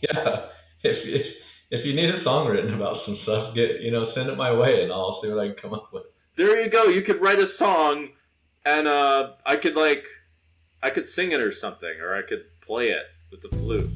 Yeah, if you need a song written about some stuff, send it my way, and I'll see what I can come up with. There you go. You could write a song, and I could sing it or something, or I could play it with the flute.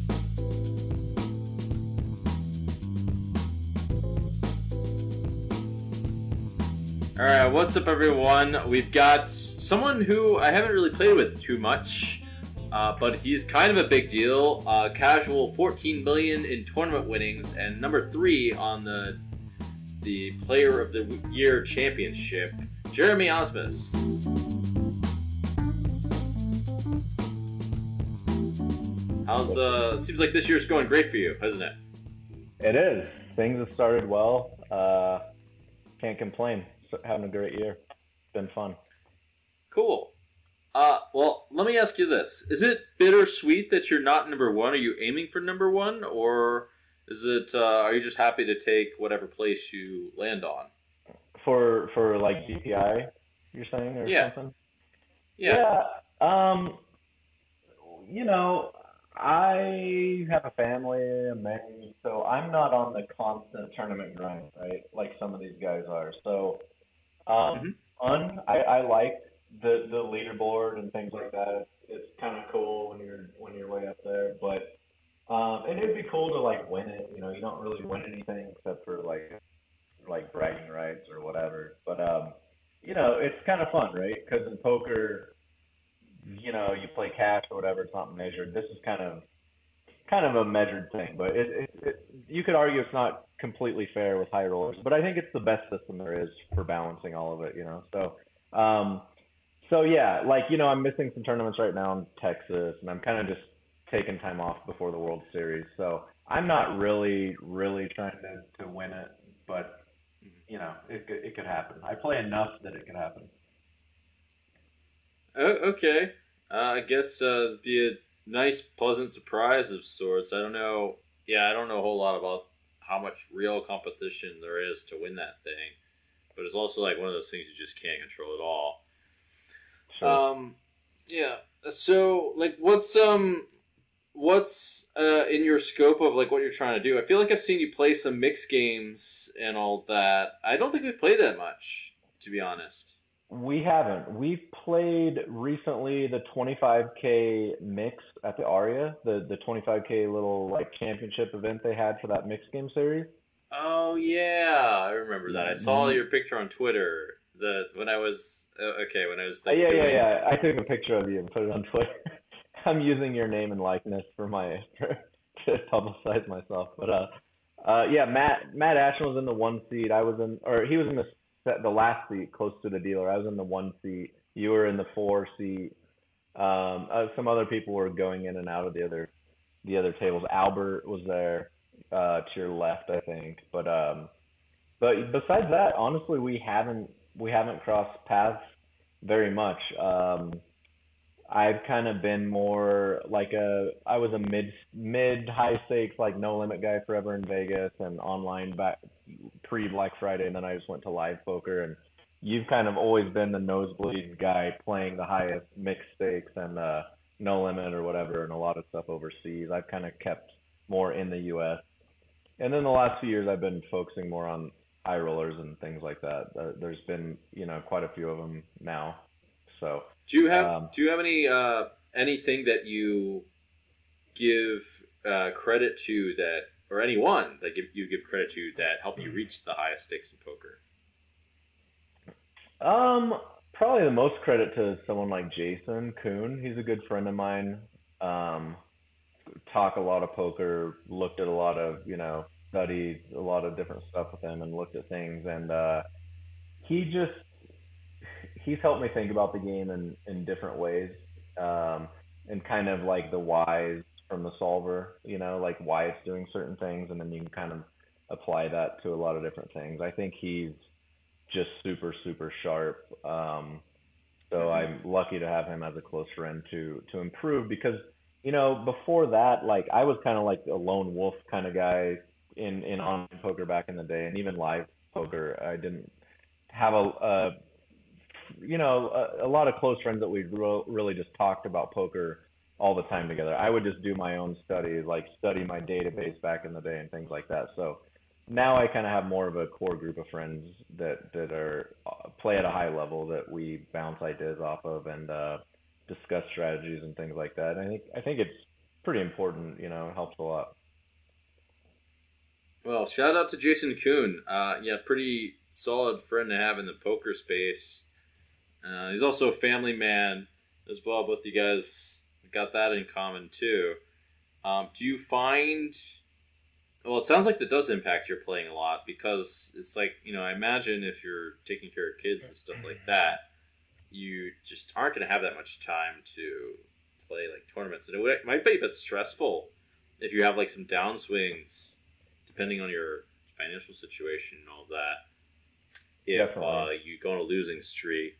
All right, what's up, everyone? We've got someone who I haven't really played with too much, but he's kind of a big deal. Casual 14 million in tournament winnings and number 3 on the Player of the Year championship. Jeremy Ausmus. Seems like this year's going great for you, hasn't it? It is. Things have started well. Can't complain. Having a great year. It's been fun. Cool. Well, let me ask you this. Is it bittersweet that you're not number 1? Are you aiming for number 1? Or are you just happy to take whatever place you land on? For like DPI, you're saying, or something? Yeah. I have a family, I'm married, so I'm not on the constant tournament grind, right? Like some of these guys are. So, I like the leaderboard and things like that. It's kind of cool when you're way up there, but and it'd be cool to like win it. You don't really win anything except for like bragging rights or whatever. But it's kind of fun, right? Because in poker, you play cash or whatever, it's not measured. This is kind of a measured thing, but you could argue it's not completely fair with high rollers, but I think it's the best system there is for balancing all of it, So yeah, I'm missing some tournaments right now in Texas, and I'm kind of just taking time off before the World Series. So I'm not really trying to win it, but it could happen. I play enough that it could happen. Okay. I guess it'd be a nice, pleasant surprise of sorts. I don't know. Yeah, I don't know a whole lot about how much real competition there is to win that thing, but it's also like one of those things you just can't control at all. Sure. Yeah. So, like, what's in your scope of like what you're trying to do? I feel like I've seen you play some mixed games and all that. I don't think we've played that much, to be honest. We haven't. We've played recently the 25K mix at the Aria, the 25K little like championship event they had for that mixed game series. Oh yeah, I remember that. I saw your picture on Twitter. When I was like yeah. I took a picture of you and put it on Twitter. I'm using your name and likeness to publicize myself. But yeah, Matt Ashton was in the 1 seat. He was in the last seat close to the dealer. I was in the 1 seat. You were in the 4 seat. Some other people were going in and out of the other tables. Albert was there to your left, I think. But besides that, honestly, we haven't crossed paths very much. I've kind of been more like I was a mid high stakes like no limit guy forever in Vegas and online back pre Black Friday, and then I just went to live poker. And you've kind of always been the nosebleed guy playing the highest mixed stakes and no limit or whatever, and a lot of stuff overseas. I've kind of kept more in the U.S. And then the last few years I've been focusing more on high rollers and things like that. There's been quite a few of them now. So do you have anything that you give credit to that, or anyone that you give credit to that help you reach the highest stakes in poker? Probably the most credit to someone like Jason Kuhn. He's a good friend of mine. Talk a lot of poker, looked at a lot of, studied a lot of different stuff with him and looked at things. And he's helped me think about the game in different ways. And kind of like the whys from the solver, like why it's doing certain things. And then you can kind of apply that to a lot of different things. I think he's just super, super sharp. So I'm lucky to have him as a close friend to improve because, before that, like I was kind of like a lone wolf kind of guy in online poker back in the day, and even live poker. I didn't have a lot of close friends that we really just talked about poker all the time together. I would just do my own studies, like study my database back in the day and things like that. So now I kind of have more of a core group of friends that are play at a high level that we bounce ideas off of and discuss strategies and things like that. I think it's pretty important. It helps a lot. Well, shout out to Jason Kuhn. Yeah, pretty solid friend to have in the poker space. He's also a family man as well. Both you guys got that in common too. Do you find? Well, it sounds like that does impact your playing a lot because it's like, I imagine if you're taking care of kids and stuff like that, you just aren't going to have that much time to play like tournaments, and it might be a bit stressful if you have like some downswings depending on your financial situation and all that. If you go on a losing streak.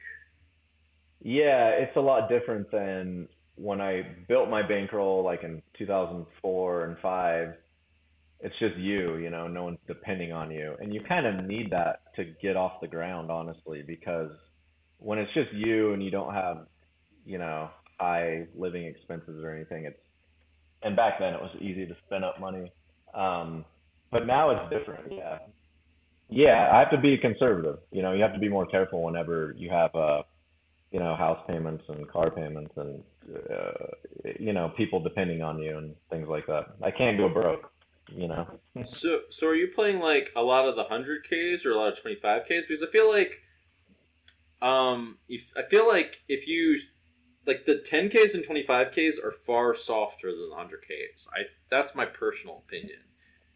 Yeah, it's a lot different than when I built my bankroll like in 2004 and 5. It's just no one's depending on you. And you kind of need that to get off the ground, honestly, because when it's just you and you don't have, high living expenses or anything, and back then it was easy to spend up money. But now it's different. Yeah. Yeah, I have to be conservative. You have to be more careful whenever you have, house payments and car payments and, people depending on you and things like that. I can't go broke. So are you playing like a lot of the 100Ks or a lot of 25Ks? Because I feel like, if you like the 10Ks and 25Ks are far softer than the 100Ks. That's my personal opinion.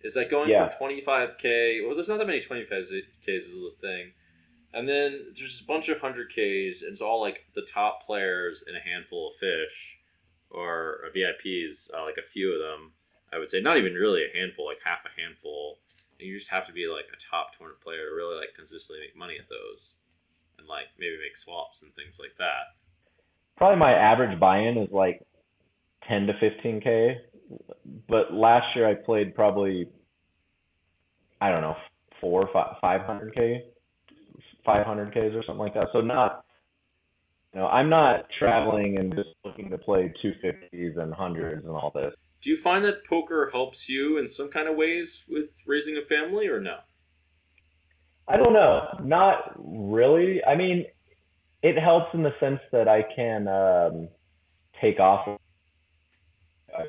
Is that going from 25K? Well, there's not that many 25Ks is the thing, and then there's a bunch of 100Ks, and it's all like the top players and a handful of fish, or VIPs, like a few of them. I would say not even really a handful, like half a handful. And you just have to be like a top tournament player to really like consistently make money at those, and like maybe make swaps and things like that. Probably my average buy-in is like 10 to 15K, but last year I played probably, I don't know, 500K, 500Ks or something like that. So not, I'm not traveling and just looking to play 250s and hundreds and all this. Do you find that poker helps you in some kind of ways with raising a family, or no? I don't know. Not really. I mean, it helps in the sense that I can take off. I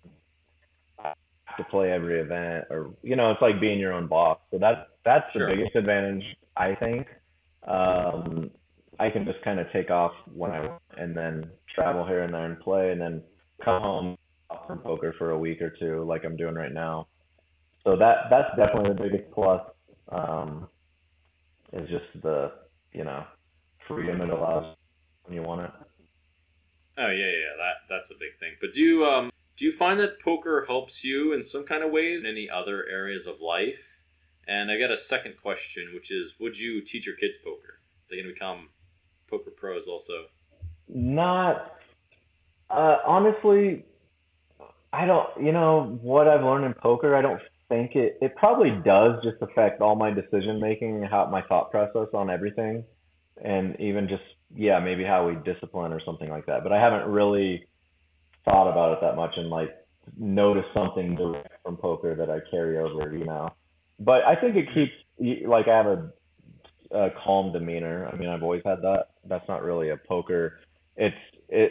have to play every event, or it's like being your own boss. So that's the biggest advantage, I think. I can just kind of take off when I want and then travel here and there and play, and then come home from poker for a week or two, like I'm doing right now. So that's definitely the biggest plus. Is just the freedom it allows when you want it. Oh yeah, that's a big thing. But do you find that poker helps you in some kind of ways in any other areas of life? And I got a second question, which is, would you teach your kids poker? They're gonna become poker pros also. Not honestly. I don't. What I've learned in poker, I don't think it probably does just affect all my decision making, how my thought process on everything, and even just maybe how we discipline or something like that. But I haven't really thought about it that much and like noticed something direct from poker that I carry over. But I think it keeps like I have a calm demeanor. I mean, I've always had that. That's not really a poker.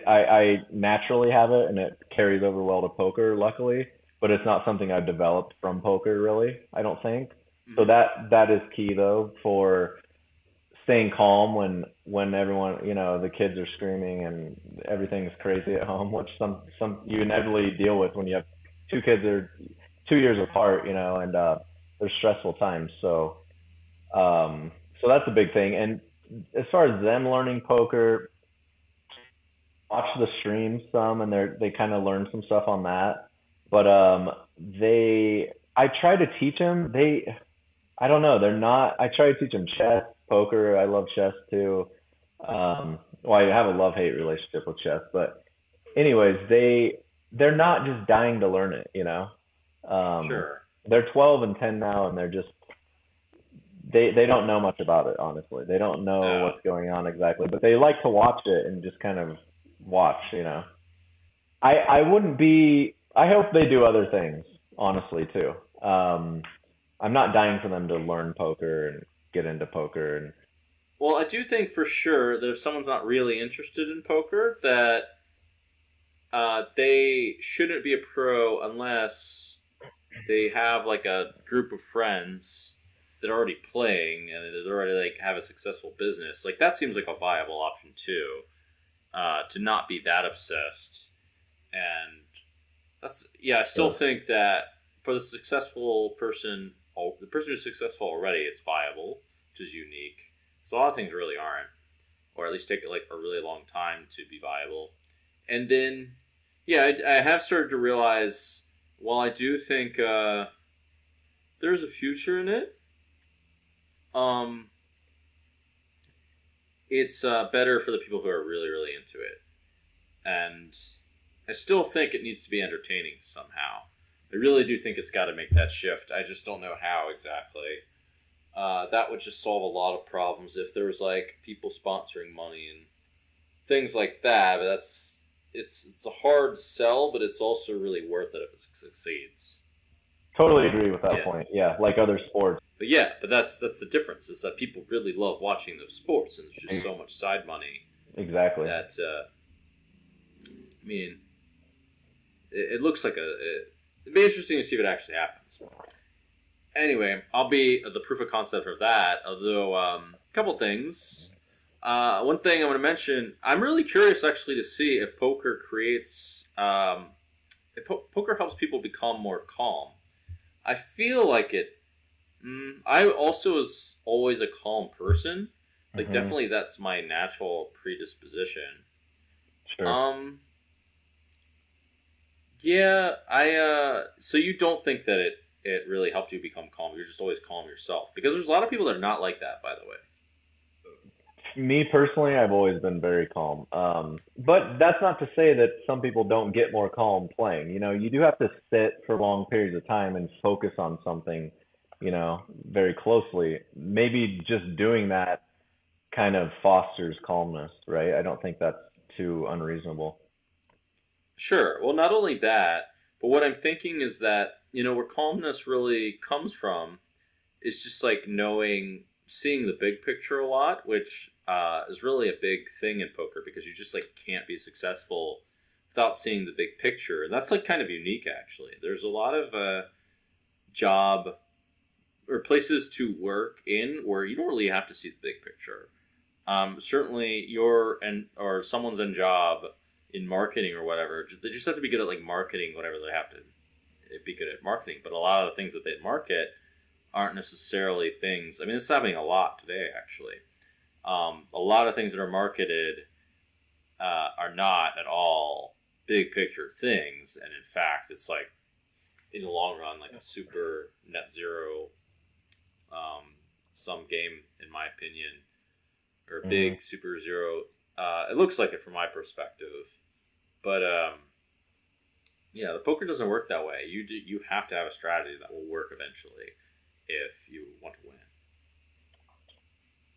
I naturally have it, and it carries over well to poker, luckily. But it's not something I've developed from poker, really. I don't think. So that is key though for staying calm when everyone, the kids are screaming and everything's crazy at home, which some you inevitably deal with when you have two kids that are 2 years apart, and they're stressful times. So that's a big thing. And as far as them learning poker, watch the streams some, and they kind of learn some stuff on that. But I try to teach them. I don't know. They're not. I try to teach them chess, poker. I love chess too. Well, I have a love-hate relationship with chess, but anyways, they're not just dying to learn it. Sure. They're 12 and 10 now, and they're just they don't know much about it. Honestly, they don't know what's going on exactly, but they like to watch it and just kind of watch. I wouldn't be. I hope they do other things, honestly, too. I'm not dying for them to learn poker and get into poker. And Well, I do think for sure that if someone's not really interested in poker, that they shouldn't be a pro unless they have like a group of friends that are already playing and that already like have a successful business. Like that seems like a viable option too. To not be that obsessed, and that's I still think that for the successful person, the person who's successful already, it's viable, which is unique. So a lot of things really aren't, or at least take like a really long time to be viable. And then, I have started to realize, while I do think there's a future in it, it's better for the people who are really, really into it. And I still think it needs to be entertaining somehow. I really do think it's got to make that shift. I just don't know how exactly. That would just solve a lot of problems if there was like people sponsoring money and things like that. But it's a hard sell, but it's also really worth it if it succeeds. totally agree with that point. Yeah, like other sports. But that's the difference, is that people really love watching those sports, and there's just so much side money. Exactly. That I mean, it looks like it'd be interesting to see if it actually happens. Anyway, I'll be the proof of concept of that. Although, a couple things. One thing I want to mention, I'm really curious actually to see if poker creates, if poker helps people become more calm. I feel like it. I also was always a calm person. Like, definitely that's my natural predisposition. Sure. Yeah, so you don't think that it really helped you become calm? You're just always calm yourself? Because there's a lot of people that are not like that, by the way. Me personally, I've always been very calm. But that's not to say that some people don't get more calm playing. You know, you do have to sit for long periods of time and focus on something, very closely. Maybe just doing that kind of fosters calmness, right? I don't think that's too unreasonable. Sure. Well, not only that, but what I'm thinking is that, where calmness really comes from is just like seeing the big picture a lot, which is really a big thing in poker, because you just like can't be successful without seeing the big picture. And that's like kind of unique, actually. There's a lot of job or places to work in where you don't really have to see the big picture. Certainly or someone's in job in marketing or whatever, they just have to be good at like marketing whatever they have to be good at marketing. But a lot of the things that they market aren't necessarily things. I mean, it's happening a lot today, actually. A lot of things that are marketed are not at all big picture things, and in fact, it's like in the long run, like a super net zero sum game, in my opinion, or a big super zero. It looks like it from my perspective, but the poker doesn't work that way. You have to have a strategy that will work eventually if you want to win.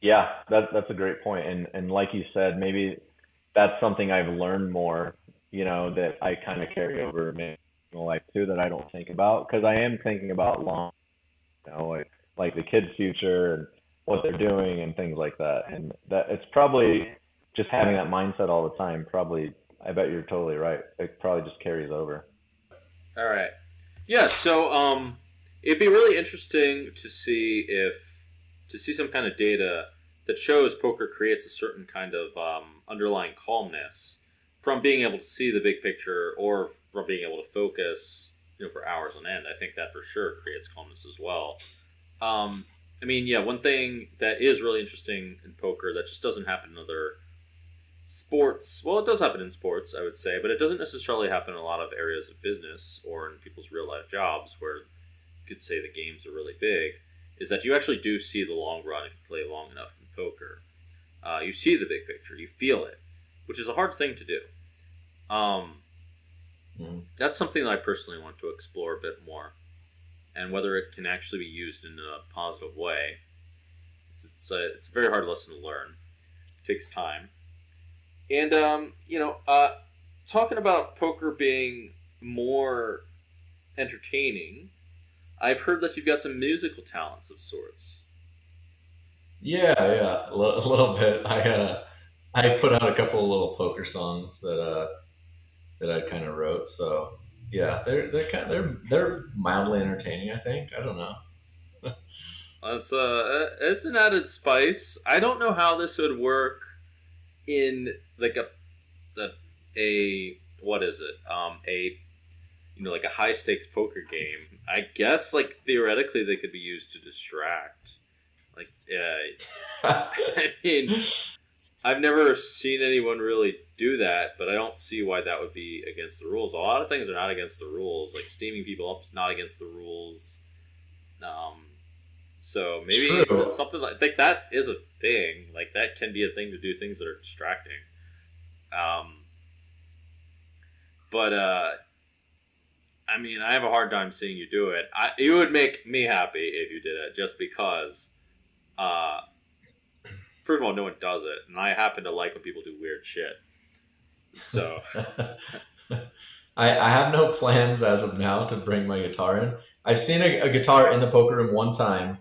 Yeah, that's a great point. And like you said, maybe that's something I've learned more, that I kind of carry over in my life too, that I don't think about, because I am thinking about long, like the kids' future and what they're doing and things like that. And that it's probably just having that mindset all the time. Probably, I bet you're totally right. It probably just carries over. All right. Yeah. So it'd be really interesting to see some kind of data that shows poker creates a certain kind of underlying calmness from being able to see the big picture, or from being able to focus, for hours on end. I think that for sure creates calmness as well. One thing that is really interesting in poker that just doesn't happen in other sports. Well, it does happen in sports, I would say, but it doesn't necessarily happen in a lot of areas of business or in people's real life jobs where you could say the games are really big, is that you actually do see the long run if you play long enough in poker. You see the big picture, you feel it, which is a hard thing to do. That's something that I personally want to explore a bit more, and whether it can actually be used in a positive way. It's a very hard lesson to learn. It takes time. And, talking about poker being more entertaining, I've heard that you've got some musical talents of sorts. Yeah, a little bit. I put out a couple of little poker songs that I kind of wrote. So yeah, they're mildly entertaining. I think. I don't know. It's an added spice. I don't know how this would work in like a what is it? A like a high stakes poker game. I guess like theoretically they could be used to distract. Like I mean, I've never seen anyone really do that, but I don't see why that would be against the rules. A lot of things are not against the rules. Like steaming people up is not against the rules. So maybe True. something like that is a thing. Like that can be a thing to do things that are distracting. But I mean, I have a hard time seeing you do it. It would make me happy if you did it, just because. First of all, no one does it, and I happen to like when people do weird shit. So, I have no plans as of now to bring my guitar in. I've seen a guitar in the poker room one time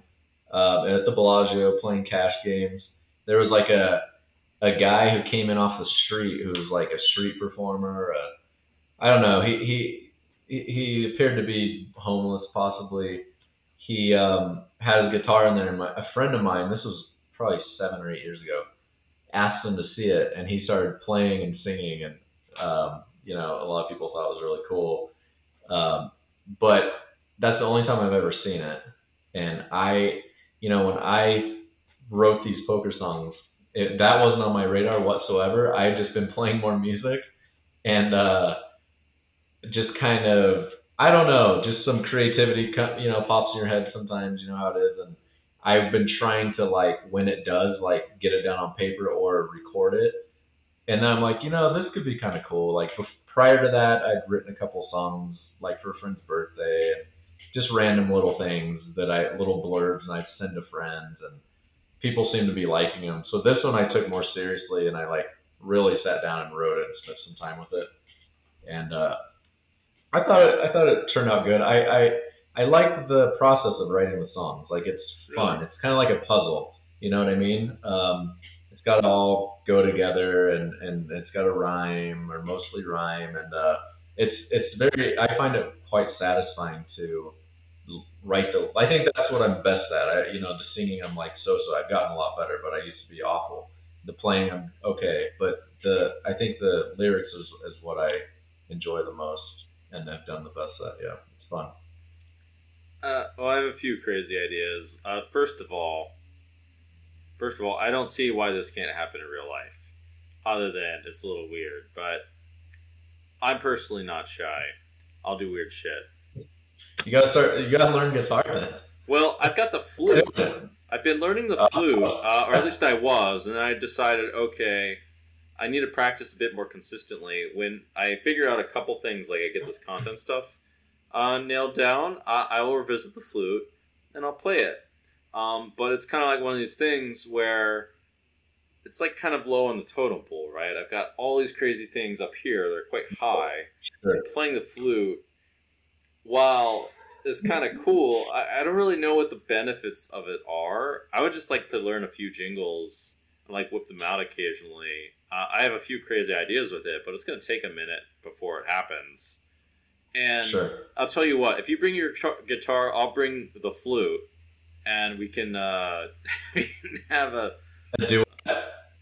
at the Bellagio playing cash games. There was like a guy who came in off the street who was like a street performer. I don't know. He appeared to be homeless, possibly. He had his guitar in there, and a friend of mine, this was probably 7 or 8 years ago, asked him to see it, and he started playing and singing, and a lot of people thought it was really cool. But that's the only time I've ever seen it. And when I wrote these poker songs, that wasn't on my radar whatsoever. I had just been playing more music, and just kind of, I don't know, just some creativity, pops in your head sometimes. You know how it is, and I've been trying to when it does, get it down on paper or record it, and then I'm like, this could be kind of cool. Prior to that, I'd written a couple songs for a friend's birthday, and just random little things little blurbs, and I'd send to friends, and people seem to be liking them. So this one I took more seriously, and I really sat down and wrote it and spent some time with it, and I thought it turned out good. I like the process of writing the songs. It's fun. Really? It's kind of like a puzzle. You know what I mean? It's got to all go together, and it's got to rhyme or mostly rhyme, and it's very. I find it quite satisfying to write the. I think that's what I'm best at. The singing I'm so. I've gotten a lot better, but I used to be awful. The playing I'm okay, but I think the lyrics is what I enjoy the most, and I've done the best at. Yeah, it's fun. Well, I have a few crazy ideas. First of all, I don't see why this can't happen in real life, other than it's a little weird. But I'm personally not shy. I'll do weird shit. You gotta learn guitar then. Well, I've got the flute. I've been learning the flute, or at least I was, and I decided, okay, I need to practice a bit more consistently. When I figure out a couple things, I get this content stuff nailed down, I will revisit the flute, and I'll play it. But it's kind of like one of these things where it's kind of low on the totem pole, right? I've got all these crazy things up here. They're quite high. Sure. Playing the flute, while it's kind of cool, I don't really know what the benefits of it are. I would just like to learn a few jingles and whip them out occasionally. I have a few crazy ideas with it, but it's going to take a minute before it happens. And Sure. I'll tell you what, if you bring your guitar, I'll bring the flute, and we can we can have a duet.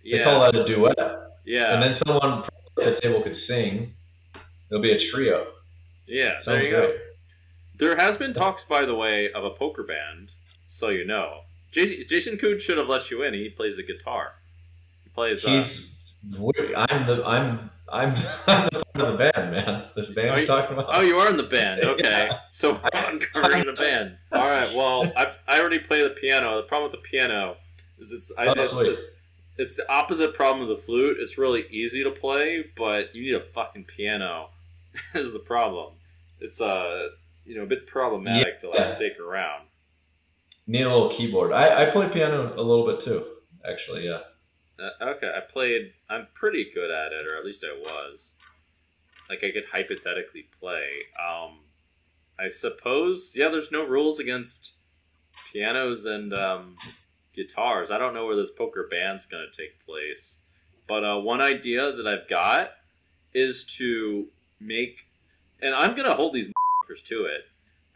yeah. They call that a duet. Yeah. And then someone at the table could sing. It'll be a trio. Yeah, Sounds there you great. go. There has been talks, by the way, of a poker band, so you know. Jason Coon should have let you in. He plays the guitar. He plays. I'm the part of the band, man. This band we're talking about. Oh, you are in the band. Okay, Yeah. so we're uncovering the band. All right. Well, I already play the piano. The problem with the piano is it's the opposite problem of the flute. It's really easy to play, but you need a fucking piano. Is the problem. It's a bit problematic to take around. Need a little keyboard. I play piano a little bit too, actually. Yeah. Okay, I'm pretty good at it, or at least I was. like I could hypothetically play. I suppose, yeah, there's no rules against pianos and guitars. I don't know where this poker band's going to take place. But one idea that I've got is to make, and I'm going to hold these motherfuckers to it.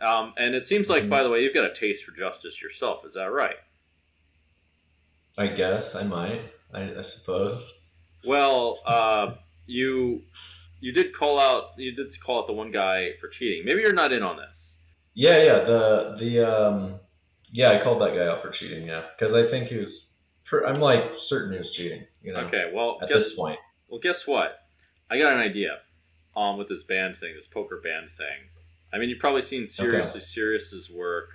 And it seems like, by the way, you've got a taste for justice yourself. Is that right? I guess I might. I suppose. Well, you did call out the one guy for cheating. Maybe you're not in on this. Yeah. Yeah, I called that guy out for cheating. Yeah, because I think he was. I'm like certain he was cheating. You know. Okay. Well, at this point. Well, guess what? I got an idea. With this band thing, this poker band thing. I mean, you've probably seen Serious's work.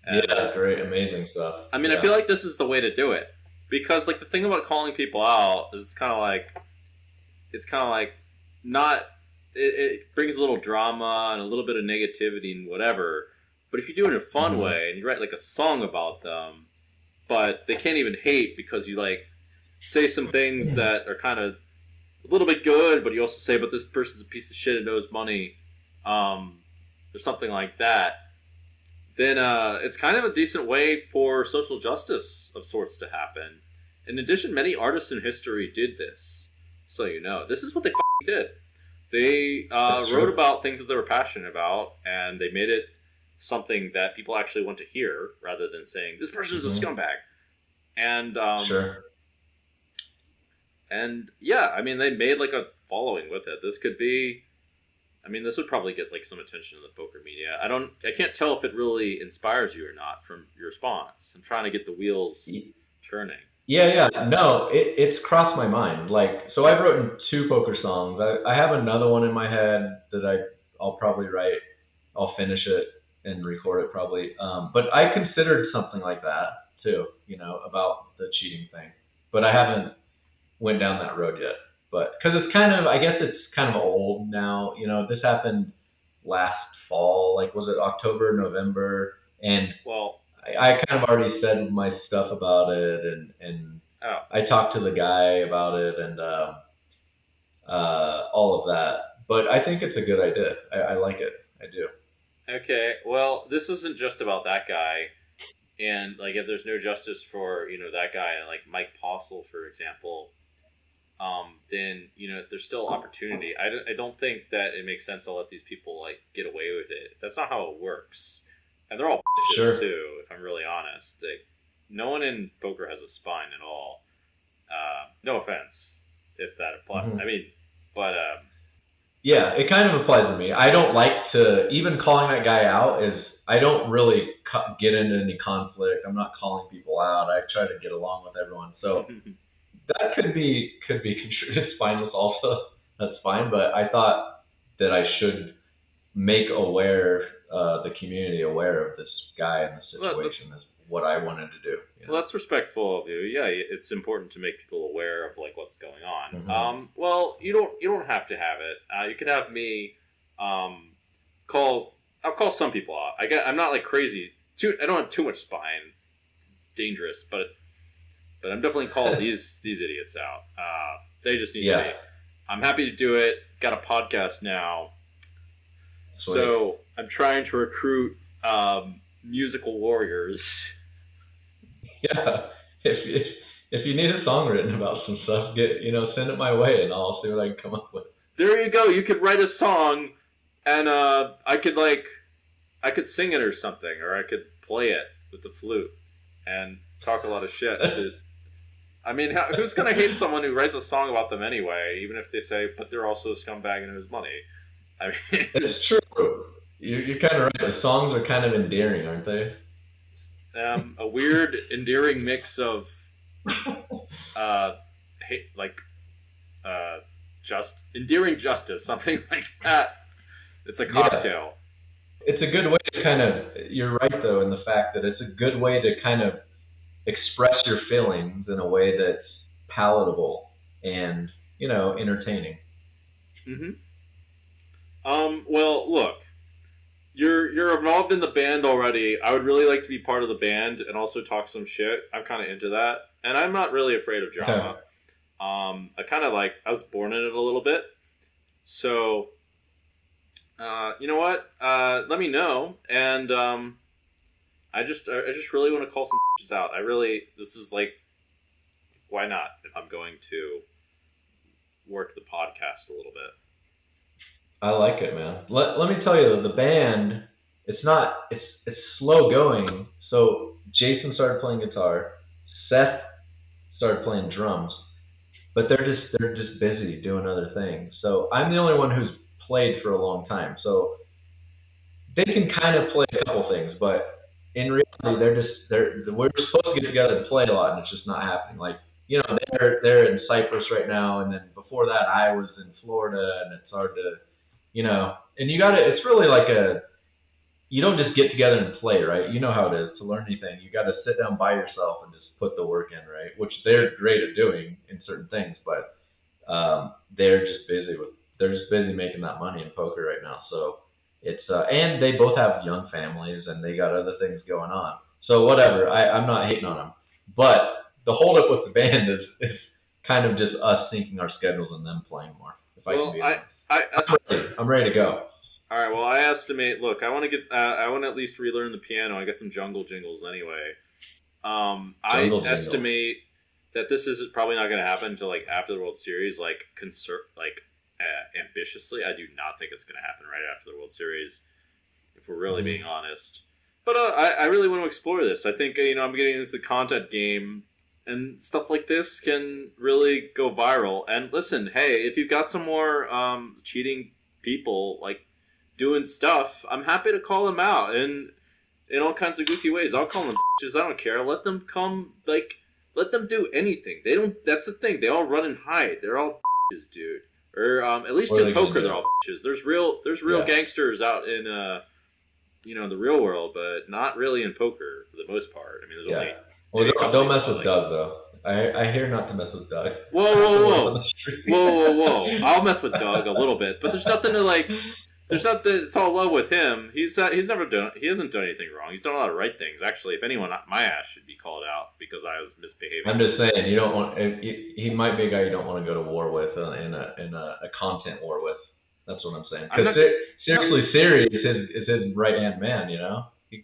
And, yeah, great, amazing stuff. I mean, I feel like this is the way to do it, because like the thing about calling people out is it's kind of like not. It brings a little drama and a little bit of negativity and whatever. But if you do it in a fun way and you write like a song about them, but they can't even hate because you like say some things that are kind of a little bit good, but you also say, but this person's a piece of shit and owes money, or something like that, then it's kind of a decent way for social justice of sorts to happen. In addition, many artists in history did this. So you know, this is what they did. They wrote about things that they were passionate about, and they made it something that people actually want to hear, rather than saying, this person is a scumbag. And and yeah, I mean, they made like a following with it. This could be, I mean, this would probably get like some attention in the poker media. I can't tell if it really inspires you or not from your response. I'm trying to get the wheels turning. Yeah. No, it's crossed my mind. Like, so I've written 2 poker songs. I have another one in my head that I'll probably write. I'll finish it and record it probably. But I considered something like that too, you know, about the cheating thing. But I haven't went down that road yet. But because it's kind of, I guess it's kind of old now. You know, this happened last fall. Like, was it October, November? And well, I kind of already said my stuff about it, and I talked to the guy about it, and all of that. But I think it's a good idea. I like it. I do. Okay. Well, this isn't just about that guy. And like, if there's no justice for, you know, that guy, and like Mike Postle, for example, then, you know, there's still opportunity. I don't think that it makes sense to let these people like get away with it. That's not how it works. And they're all bitches too, if I'm really honest. Like, no one in poker has a spine at all. No offense, if that applies. I mean, but yeah, it kind of applies to me. I don't like to, even calling that guy out is, I don't really get into any conflict. I'm not calling people out. I try to get along with everyone. So that could be considered spineless also. That's fine. But I thought that I should make the community aware of this guy and the situation is what I wanted to do. You know? Well, that's respectful of you. Yeah, it's important to make people aware of like what's going on. Well, you don't have to have it. You could have me I'll call some people out. I'm not like crazy. I don't have too much spine. It's dangerous, but I'm definitely calling these idiots out. They just need to be. I'm happy to do it. Got a podcast now. Sweet. So I'm trying to recruit musical warriors. Yeah, if you need a song written about some stuff, send it my way and I'll see what I can come up with. There you go. You could write a song, and I could sing it or something, or I could play it with the flute and talk a lot of shit. I mean, who's gonna hate someone who writes a song about them anyway, even if they say, but they're also a scumbag and owes money? I mean, it's true. You're kind of right. The songs are kind of endearing, aren't they? A weird, endearing mix of, endearing justice, something like that. It's a cocktail. Yeah. It's a good way to kind of. You're right, though, in the fact that it's a good way to kind of express your feelings in a way that's palatable and entertaining. Well, look. You're involved in the band already. I would really like to be part of the band and also talk some shit. I'm kind of into that, and I'm not really afraid of drama. I was born in it a little bit, So, you know what? Let me know, and I just really want to call some out. This is like, why not? If I'm going to work the podcast a little bit. I like it, man. Let me tell you, the band, it's slow going. So Jason started playing guitar, Seth started playing drums, but they're just busy doing other things. So I'm the only one who's played for a long time. So they can kind of play a couple things, but in reality, we're supposed to get together and play a lot, and it's just not happening. Like, they're in Cyprus right now, and then before that, I was in Florida, and it's hard to, and it's really like you don't just get together and play, right? You know how it is to learn anything. You got to sit down by yourself and just put the work in, right? Which they're great at doing in certain things, but they're just busy making that money in poker right now. So it's and they both have young families and they got other things going on. So whatever, I'm not hating on them, but the holdup with the band is kind of just us syncing our schedules and them playing more. If I can be honest. I'm ready to go. All right. Well, I estimate. Look, I want to at least relearn the piano. I got some jungle jingles anyway. I estimate that this is probably not going to happen until like after the World Series. Ambitiously, I do not think it's going to happen right after the World Series. If we're really being honest, but I really want to explore this. I think I'm getting into the content game. And stuff like this can really go viral. And listen, hey, if you've got some more cheating people like doing stuff, I'm happy to call them out in all kinds of goofy ways. I'll call them bitches. I don't care. Let them come. Let them do anything. They don't. That's the thing. They all run and hide. They're all bitches, dude. Or at least in poker, they're all bitches. There's real gangsters out in the real world, but not really in poker for the most part. I mean, there's only. Well, don't mess with Doug, though. I hear not to mess with Doug. Whoa. I'll mess with Doug a little bit, but there's nothing to like. There's nothing. It's all love with him. He hasn't done anything wrong. He's done a lot of right things. Actually, if anyone, my ass should be called out because I was misbehaving. I'm just saying, you don't want. He might be a guy you don't want to go to war with in a content war with. That's what I'm saying. Because Siri is his right hand man. He's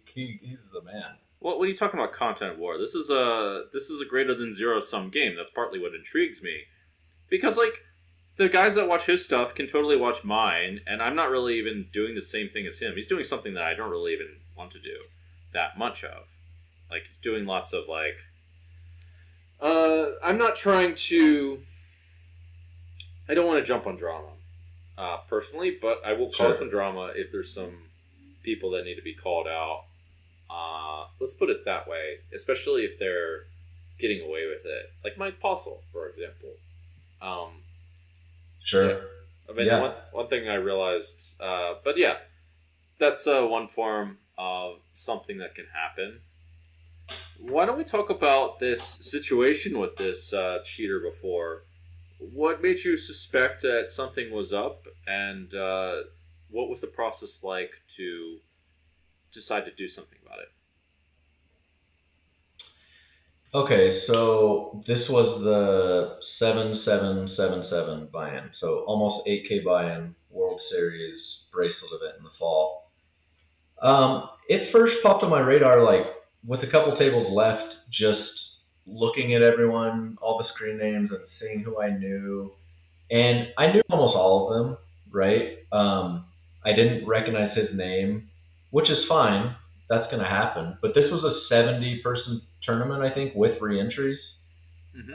the man. What are you talking about? Content war. This is a greater than zero sum game. That's partly what intrigues me, because like the guys that watch his stuff can totally watch mine, and I'm not really even doing the same thing as him. He's doing something that I don't really even want to do that much of. Like he's doing lots of like. I'm not trying to. I don't want to jump on drama, personally, but I will cause some drama if there's some people that need to be called out. Let's put it that way, especially if they're getting away with it, like Mike Postle, for example. Sure. Yeah. I mean, one thing I realized, but yeah, that's one form of something that can happen. Why don't we talk about this situation with this cheater before? What made you suspect that something was up, and what was the process like to decide to do something about it? Okay, so this was the 7777 buy-in, so almost 8K buy-in, World Series bracelet event in the fall. It first popped on my radar, like with a couple tables left, just looking at everyone, all the screen names, and seeing who I knew, and I knew almost all of them, right? I didn't recognize his name, which is fine. That's going to happen. But this was a 70-person tournament, I think, with re-entries. Mm-hmm.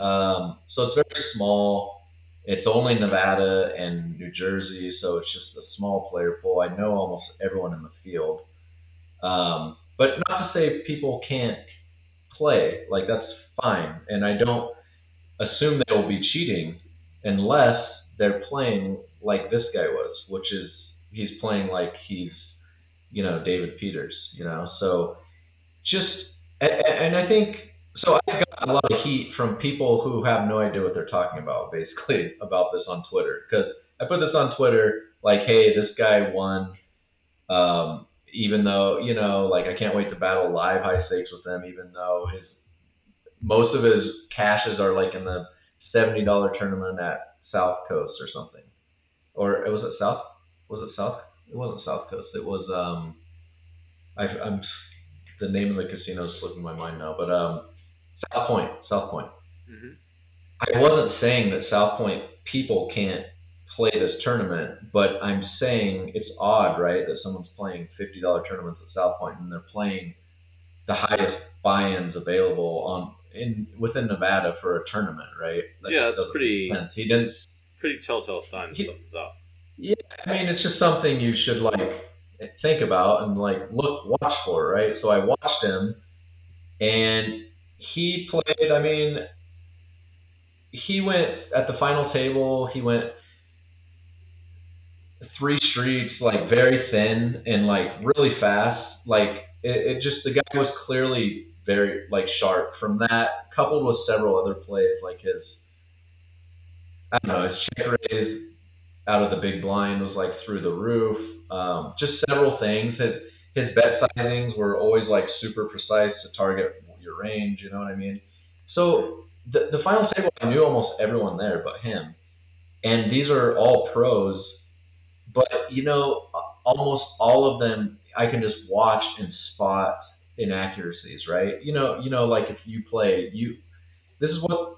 So it's very small. It's only Nevada and New Jersey, so it's just a small player pool. I know almost everyone in the field. But not to say people can't play. Like, that's fine. And I don't assume they will be cheating unless they're playing like this guy was, which is he's playing like he's David Peters, so just, and I think, so I got a lot of heat from people who have no idea what they're talking about, basically, about this on Twitter, because I put this on Twitter, like, hey, this guy won, even though, like, I can't wait to battle live high stakes with them, even though most of his caches are, like, in the $70 tournament at South Coast or something. or it was it South? Was it South? It wasn't South Coast. It was I'm the name of the casino is slipping my mind now, but South Point. South Point. Hmm. I wasn't saying that South Point people can't play this tournament, but I'm saying it's odd, right, that someone's playing $50 tournaments at South Point and they're playing the highest buy-ins available within Nevada for a tournament, right? That Yeah, just that's doesn't make sense. He didn't. pretty telltale sign that something's up. Yeah, I mean, it's just something you should like think about and like watch for, right? So I watched him, and he played. I mean, he went at the final table. He went three streets, like very thin and like really fast. Like it just the guy was clearly very like sharp. From that, coupled with several other plays, like his I don't know, his check raise out of the big blind was like through the roof. Just several things. His bet sizings were always like super precise to target your range. You know what I mean? So the final table, I knew almost everyone there but him, and these are all pros. But you know, almost all of them, I can just watch and spot inaccuracies, right? Like if you play, this is what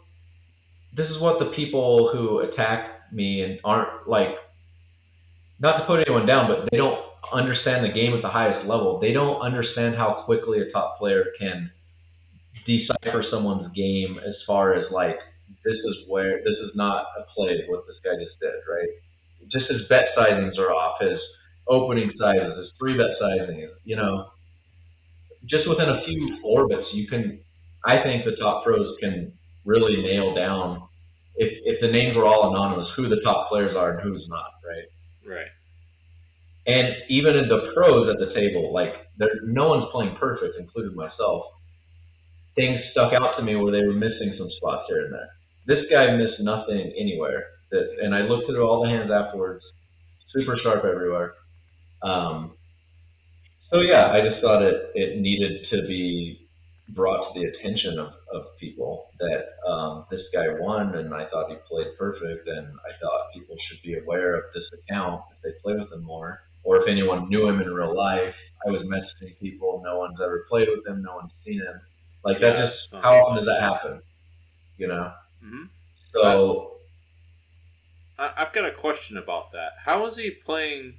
this is what the people who attack me and aren't like, not to put anyone down, but they don't understand the game at the highest level. They don't understand how quickly a top player can decipher someone's game as far as like, this is not a play what this guy just did, right? Just his bet sizings are off, his opening sizes, his three bet sizing, just within a few orbits, I think the top pros can really nail down, if the names were all anonymous, who the top players are and who's not, right? Right. And even in the pros at the table, like no one's playing perfect, including myself. Things stuck out to me where they were missing some spots here and there. This guy missed nothing anywhere. And I looked through all the hands afterwards, super sharp everywhere. So yeah, I just thought it needed to be brought to the attention of people that this guy won, and I thought he played perfect, and I thought people should be aware of this account if they play with him more, or if anyone knew him in real life. I was messaging people, no one's ever played with him, no one's seen him. Like Yeah, that just, how often does that happen? You know? Hmm. So I've got a question about that. How was he playing?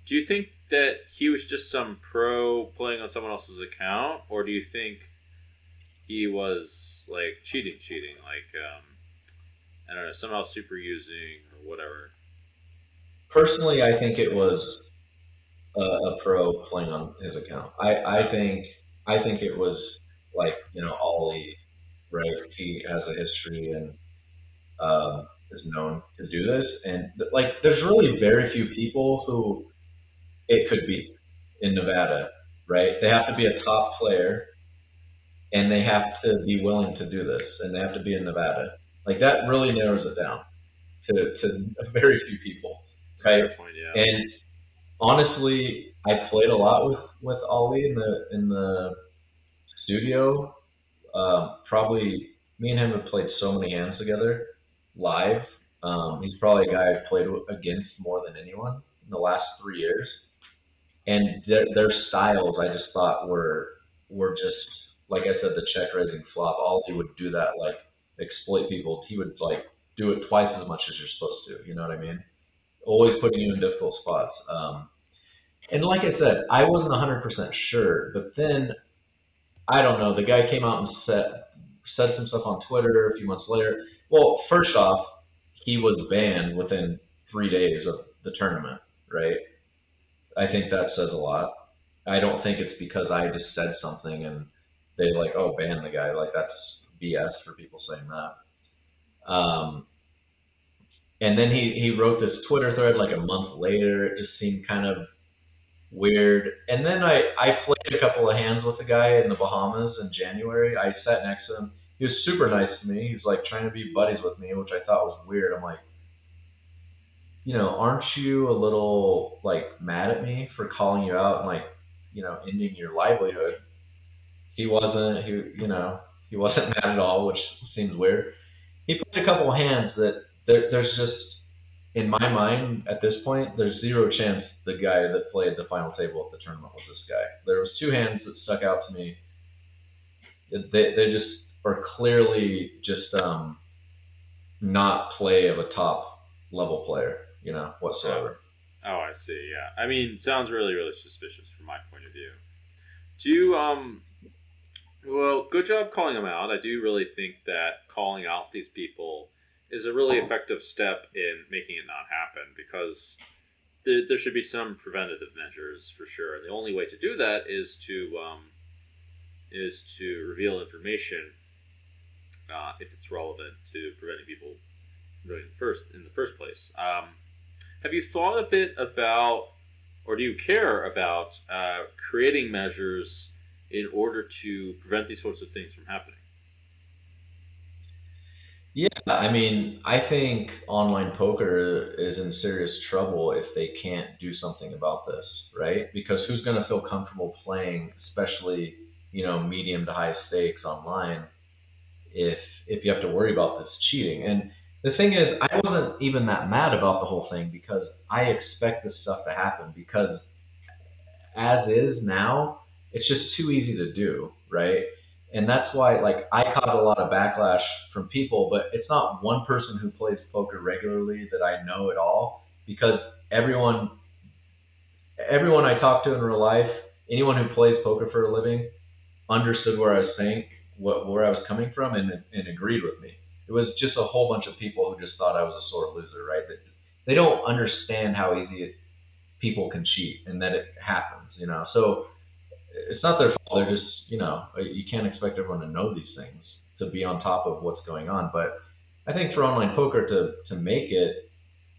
Do you think that he was just some pro playing on someone else's account, or do you think he was like cheating, like I don't know, somehow super using or whatever? personally, I think it was a pro playing on his account. I think it was like, Ollie, right? He has a history and is known to do this, and like there's really very few people who it could be in Nevada, right? They have to be a top player, and they have to be willing to do this, and they have to be in Nevada. Like that really narrows it down to very few people, right? Fair point, yeah. And honestly, I played a lot with Ollie in the studio. Probably me and him have played so many hands together live. He's probably a guy I've played against more than anyone in the last 3 years. And their styles, I just thought were just, like I said, the check raising flop. Ollie would do that, like exploit people. He would like do it twice as much as you're supposed to. You know what I mean? Always putting you in difficult spots. And like I said, I wasn't 100% sure, but then I don't know. The guy came out and said some stuff on Twitter a few months later. Well, first off, he was banned within 3 days of the tournament, right? I think that says a lot. I don't think it's because I just said something and they like, oh, ban the guy. Like that's BS for people saying that. And then he wrote this Twitter thread like a month later. It just seemed kind of weird. And then I played a couple of hands with the guy in the Bahamas in January. I sat next to him. He was super nice to me. He was like trying to be buddies with me, which I thought was weird. I'm like, aren't you a little like mad at me for calling you out and like, ending your livelihood? He wasn't. He wasn't mad at all, which seems weird. He played a couple of hands that there's just in my mind, at this point, there's zero chance the guy that played the final table at the tournament was this guy. There was two hands that stuck out to me. They just are clearly just not play of a top level player, whatsoever. Oh, I see. Yeah, I mean, sounds really, really suspicious from my point of view. Do you Well, good job calling them out. I do really think that calling out these people is a really effective step in making it not happen, because there should be some preventative measures for sure. And the only way to do that is to reveal information if it's relevant to preventing people from doing it in the first place. Have you thought a bit about, or do you care about creating measures in order to prevent these sorts of things from happening? Yeah, I mean, I think online poker is in serious trouble if they can't do something about this, right? Because who's going to feel comfortable playing, especially, medium to high stakes online, if you have to worry about this cheating? And the thing is, I wasn't even that mad about the whole thing because I expect this stuff to happen, because as is now, it's just too easy to do, right? And that's why, I caught a lot of backlash from people, but it's not one person who plays poker regularly that I know at all, because everyone I talk to in real life, anyone who plays poker for a living, understood where I was saying, where I was coming from, and agreed with me. It was just a whole bunch of people who just thought I was a sore loser, right? They don't understand how easy people can cheat and that it happens, So it's not their fault. They're just, you can't expect everyone to know these things, to be on top of what's going on. But I think for online poker to make it,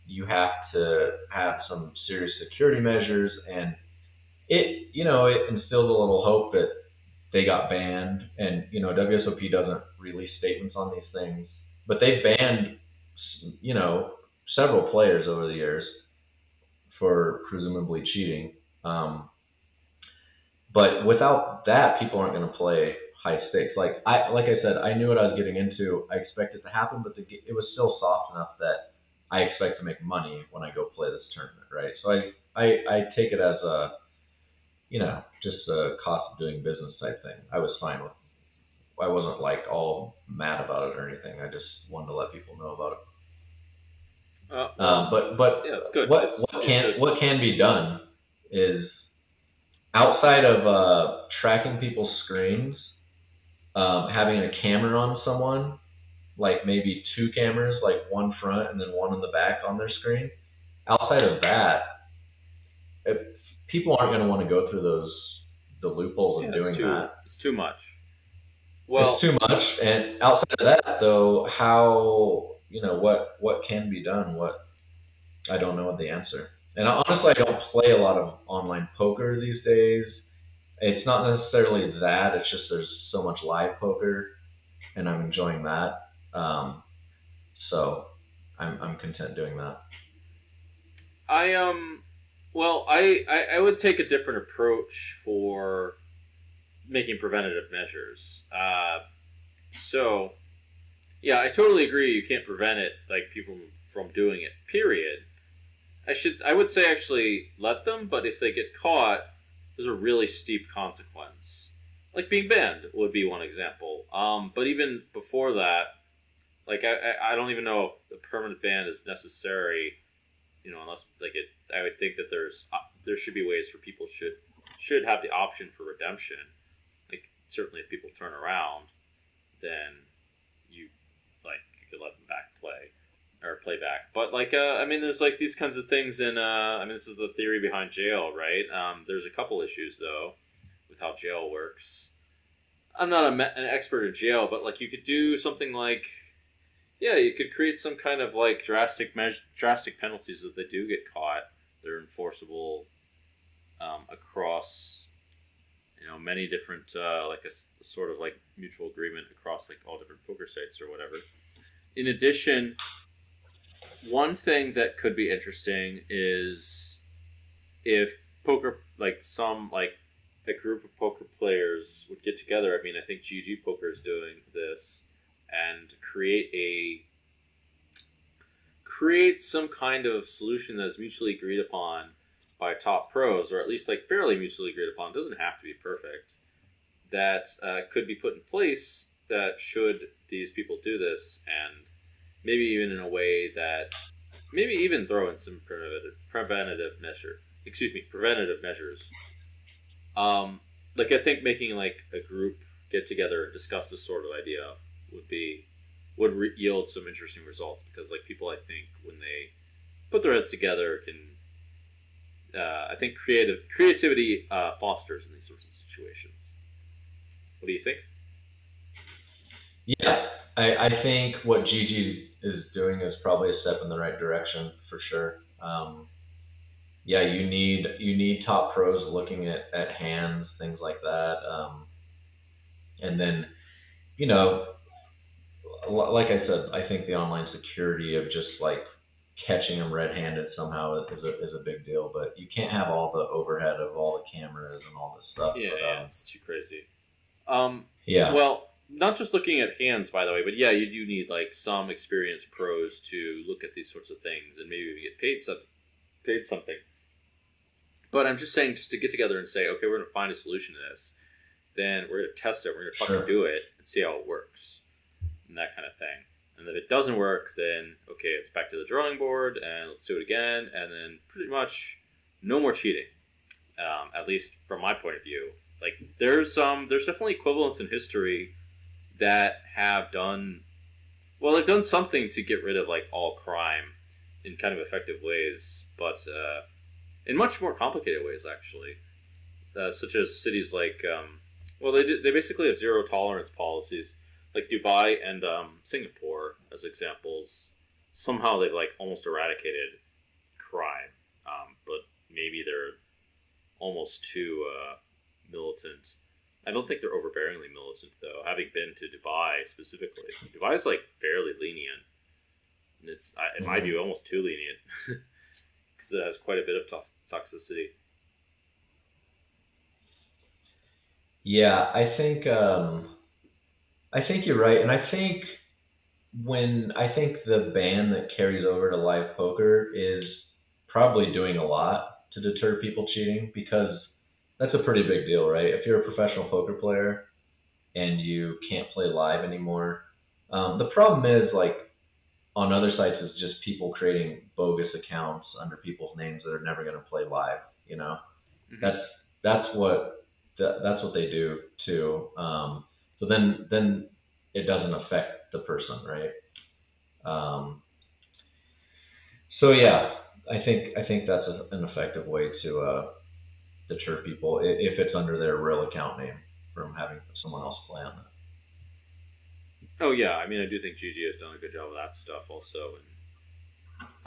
you have to have some serious security measures, and it instills a little hope that they got banned. And, WSOP doesn't release statements on these things, but they've banned, several players over the years for presumably cheating. But without that, people aren't going to play high stakes. Like I said, I knew what I was getting into. I expected it to happen, but it was still soft enough that I expect to make money when I go play this tournament, right? So I take it as a, just a cost of doing business type thing. I was fine with. I wasn't all mad about it or anything. I just wanted to let people know about it. But yeah, it's good. What can be done is, outside of tracking people's screens, having a camera on someone, like maybe two cameras, like one front and then one in the back on their screen. Outside of that, people aren't going to want to go through the loopholes of doing that. It's too much. Well, it's too much. And outside of that, though, how, what can be done? I don't know the answer. And honestly, I don't play a lot of online poker these days. It's not necessarily that. It's just there's so much live poker, and I'm enjoying that. So I'm content doing that. Well, I would take a different approach for making preventative measures. So, yeah, I totally agree. You can't prevent it, people from doing it. Period. I would say actually let them, but if they get caught, there's a really steep consequence. Like being banned would be one example. But even before that, I don't even know if the permanent ban is necessary. Unless I would think that there should be ways for people should have the option for redemption. Certainly if people turn around, then you could let them play back. But there's theese kinds of things in this is the theory behind jail, right? There's a couple issues though with how jail works. I'm not an expert in jail, but you could do something you could create some kind of drastic penalties if they do get caught. They're enforceable across many different a sort of mutual agreement across all different poker sites or whatever. In addition, one thing that could be interesting is if poker a group of poker players would get together. I mean, I think GG Poker is doing this, and create create some kind of solution that is mutually agreed upon by top pros, or at least like fairly mutually agreed upon. It doesn't have to be perfect. That could be put in place that should these people do this, and maybe even in a way that maybe even throw in some preventative measures. Like I think making like a group get together and discuss this sort of idea would yield some interesting results, because like people, I think when they put their heads together can I think creativity fosters in these sorts of situations. What do you think? Yeah, I think what Gigi is doing is probably a step in the right direction for sure. Yeah, you need top pros looking at hands, things like that, and then like I said, I think the online security of just like catching them red-handed somehow is a big deal. But you can't have all the overhead of all the cameras and all this stuff. Yeah, yeah, it's too crazy. Yeah. Well, not just looking at hands, by the way, but yeah, you do need like some experienced pros to look at these sorts of things, and maybe we get paid something. But I'm just saying, just to get together and say, okay, we're going to find a solution to this. Then we're going to test it. We're going to fucking do it and see how it works, and that kind of thing. And if it doesn't work, then okay, it's back to the drawing board, and let's do it again. And then pretty much no more cheating. At least from my point of view, like there's definitely equivalents in history that have done well. They've done something to get rid of like all crime in kind of effective ways, but in much more complicated ways actually, such as cities like they basically have zero tolerance policies, like Dubai and Singapore as examples. Somehow they've like almost eradicated crime, but maybe they're almost too militant. I don't think they're overbearingly militant, though. Having been to Dubai specifically, Dubai is like fairly lenient. It's, in my view, almost too lenient, because it has quite a bit of toxicity. Yeah, I think you're right, and I think the ban that carries over to live poker is probably doing a lot to deter people cheating, because that's a pretty big deal, right? If you're a professional poker player and you can't play live anymore, the problem is like on other sites is just people creating bogus accounts under people's names that are never going to play live. Mm-hmm. That's what they do too. So then it doesn't affect the person, right? So yeah, I think that's an effective way to deter people if it's under their real account name from having someone else play on that. Oh yeah, I mean I do think GG has done a good job of that stuff also,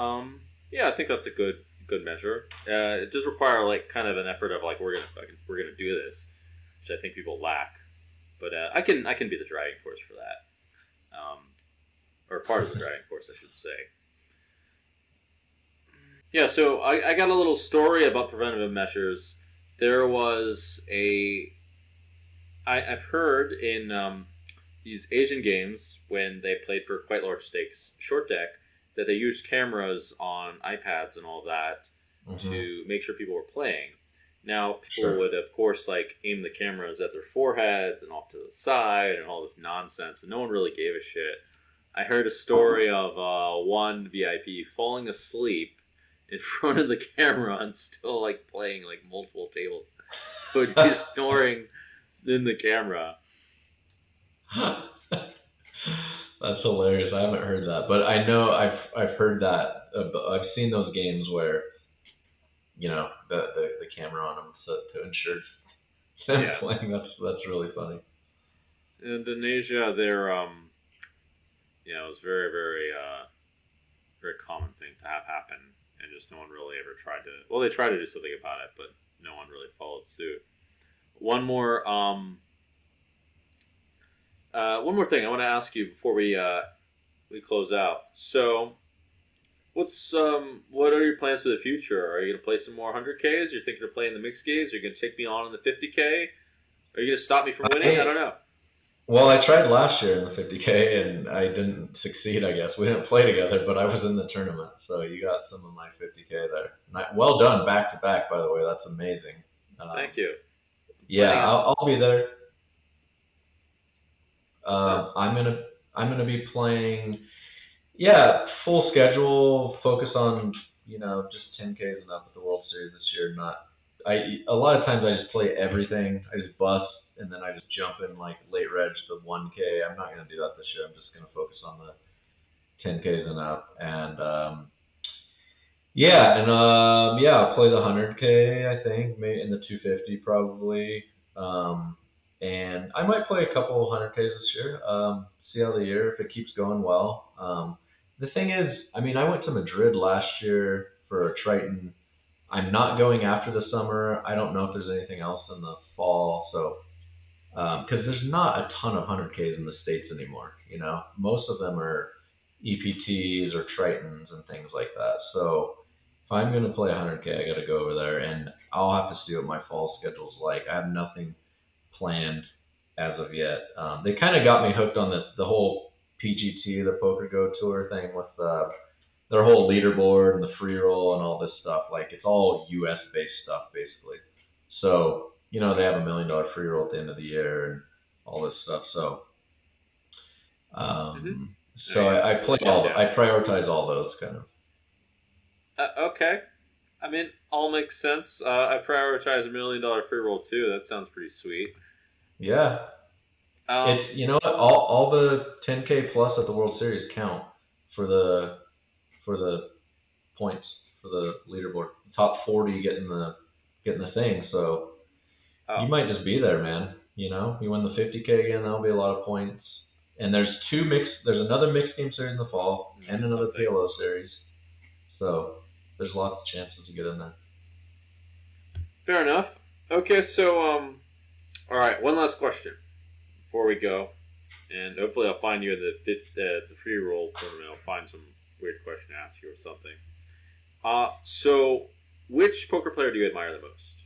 and yeah, I think that's a good measure. It does require like kind of an effort of like we're gonna do this, which I think people lack. But I can be the driving force for that, or part of the driving force, I should say. Yeah, so I got a little story about preventative measures. There was I've heard in these Asian games, when they played for quite large stakes short deck, that they used cameras on iPads and all that to make sure people were playing. Now, people would, of course, like aim the cameras at their foreheads and off to the side and all this nonsense, and no one really gave a shit. I heard a story of one VIP falling asleep in front of the camera and still like playing like multiple tables, so he's snoring in the camera. That's hilarious. I haven't heard that, but I know I've heard that. I've seen those games where the camera on them to ensure them playing. That's really funny. In Indonesia, they're it was very very very common thing to have happen. And just no one really ever tried to. Well, they tried to do something about it, but no one really followed suit. One more thing I want to ask you before we close out. So, what are your plans for the future? Are you going to play some more 100Ks? You're thinking of playing the mixed games? Are you going to take me on in the 50K? Are you going to stop me from winning? I don't know. Well, I tried last year in the 50K and I didn't succeed. I guess we didn't play together, but I was in the tournament, so you got some of my 50K there. Well done, back to back. By the way, that's amazing. Thank you. Yeah, I'll be there. What's up? I'm gonna be playing. Yeah, full schedule. Focus on just 10Ks and up at the World Series this year. Not a lot of times I just play everything. I just bust and then I just jump in like late reg to 1K. I'm not gonna do that this year. I'm just gonna focus on the 10Ks and up. And yeah, I'll play the 100K. I think maybe in the 250 probably. And I might play a couple 100Ks this year. See how the year if it keeps going well. The thing is, I mean, I went to Madrid last year for a Triton. I'm not going after the summer. I don't know if there's anything else in the fall. So, because there's not a ton of 100Ks in the States anymore. Most of them are EPTs or Tritons and things like that. So, if I'm going to play 100K, I got to go over there, and I'll have to see what my fall schedule's like. I have nothing planned as of yet. They kind of got me hooked on the whole PGT, the Poker Go Tour thing with their whole leaderboard and the free roll and all this stuff. Like it's all US based stuff basically. So they have $1 million free roll at the end of the year and all this stuff. So I play I prioritize all those kind of. Okay. I mean, all makes sense. I prioritize $1 million free roll too. That sounds pretty sweet. Yeah. It's what, all the 10K plus at the World Series count for the points for the leaderboard. Top 40 getting the thing. So you might just be there, man. You win the 50K again, that'll be a lot of points. And there's another mixed game series in the fall and another PLO series. So there's lots of chances to get in there. Fair enough. Okay, so all right, one last question before we go, and hopefully I'll find you at the free roll tournament. I'll find some weird question to ask you or something. So which poker player do you admire the most?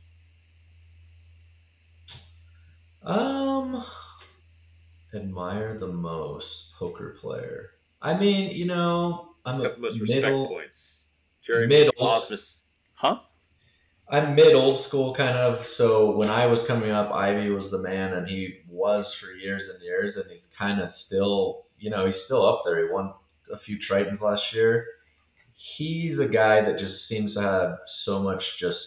Admire the most poker player. I mean, Who's got the most respect points? Jeremy Ausmus. Huh? I'm mid old school kind of. So when I was coming up, Ivy was the man, and he was for years and years, and he's kind of still, he's still up there. He won a few Tritons last year. He's a guy that just seems to have so much just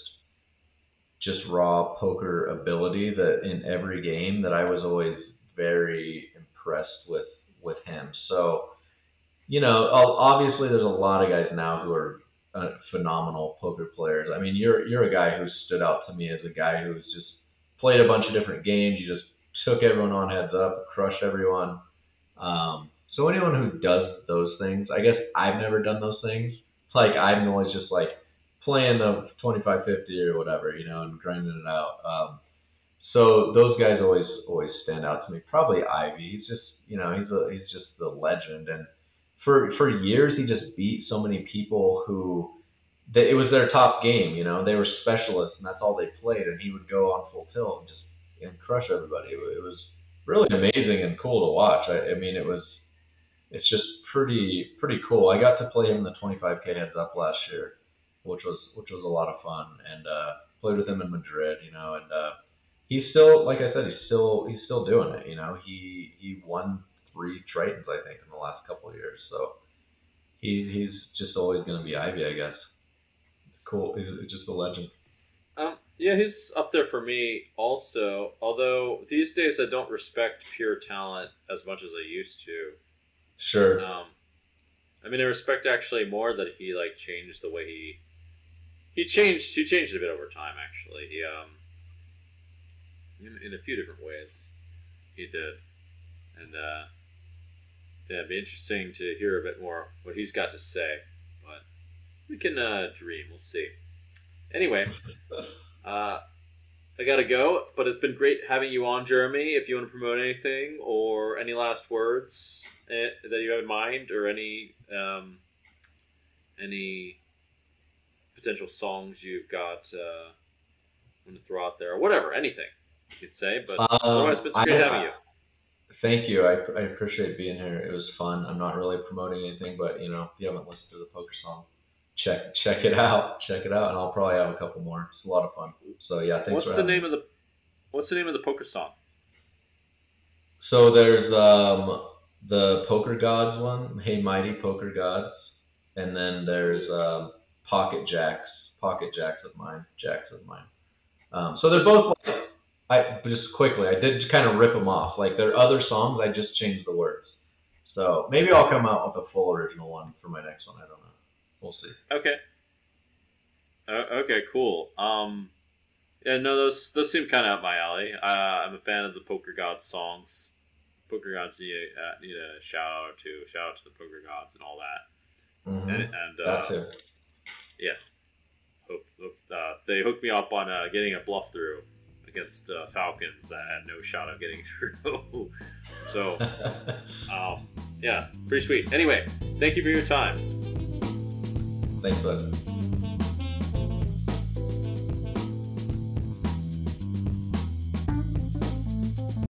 raw poker ability that in every game that I was always very impressed with him. So, obviously there's a lot of guys now who are phenomenal poker players. I mean, you're a guy who stood out to me as a guy who's just played a bunch of different games. You just took everyone on heads up, crushed everyone. So anyone who does those things, I guess I've never done those things. Like I'm always just like playing the 25-50 or whatever, and grinding it out. So those guys always stand out to me. Probably Ivy. He's just he's just the legend, and for years he just beat so many people who it was their top game. They were specialists and that's all they played, and he would go on full tilt and crush everybody. It was really amazing and cool to watch. I mean, it's just pretty cool. I got to play him in the 25K heads up last year, which was a lot of fun, and played with him in Madrid, and he's still, like I said, he's still doing it. He won 3 Tritons, I think, in the last couple of years. So he's just always going to be Ivy, I guess. Cool. He's just a legend. Yeah, he's up there for me also. Although these days I don't respect pure talent as much as I used to. Sure. I mean, I respect actually more that he changed the way he changed a bit over time. Actually, he in a few different ways he did, and yeah, it'd be interesting to hear a bit more what he's got to say. But we can dream. We'll see. Anyway, I gotta go, but it's been great having you on, Jeremy. If you want to promote anything or any last words that you have in mind, or any potential songs you've got want to throw out there, or whatever, anything you could say. But otherwise, it's great having you. Thank you. I appreciate being here. It was fun. I'm not really promoting anything, but if you haven't listened to the poker song, check it out. Check it out, and I'll probably have a couple more. It's a lot of fun. So yeah, thanks. What's the name of the poker song? So there's the Poker Gods one, Hey Mighty Poker Gods, and then there's Pocket Jacks of mine, so they're both like, just quickly, I did just kind of rip them off. Like they're other songs, I just changed the words. So maybe I'll come out with a full original one for my next one. I don't know. We'll see. Okay. Okay, cool. Yeah, no, those seem kind of up my alley. I'm a fan of the Poker Gods songs. Poker Gods need a shout out to the Poker Gods and all that. Mm-hmm. And that too. Yeah. Hope they hooked me up on getting a bluff through against Falcons that had no shot of getting through. So, yeah, pretty sweet. Anyway, thank you for your time. Thanks, bud.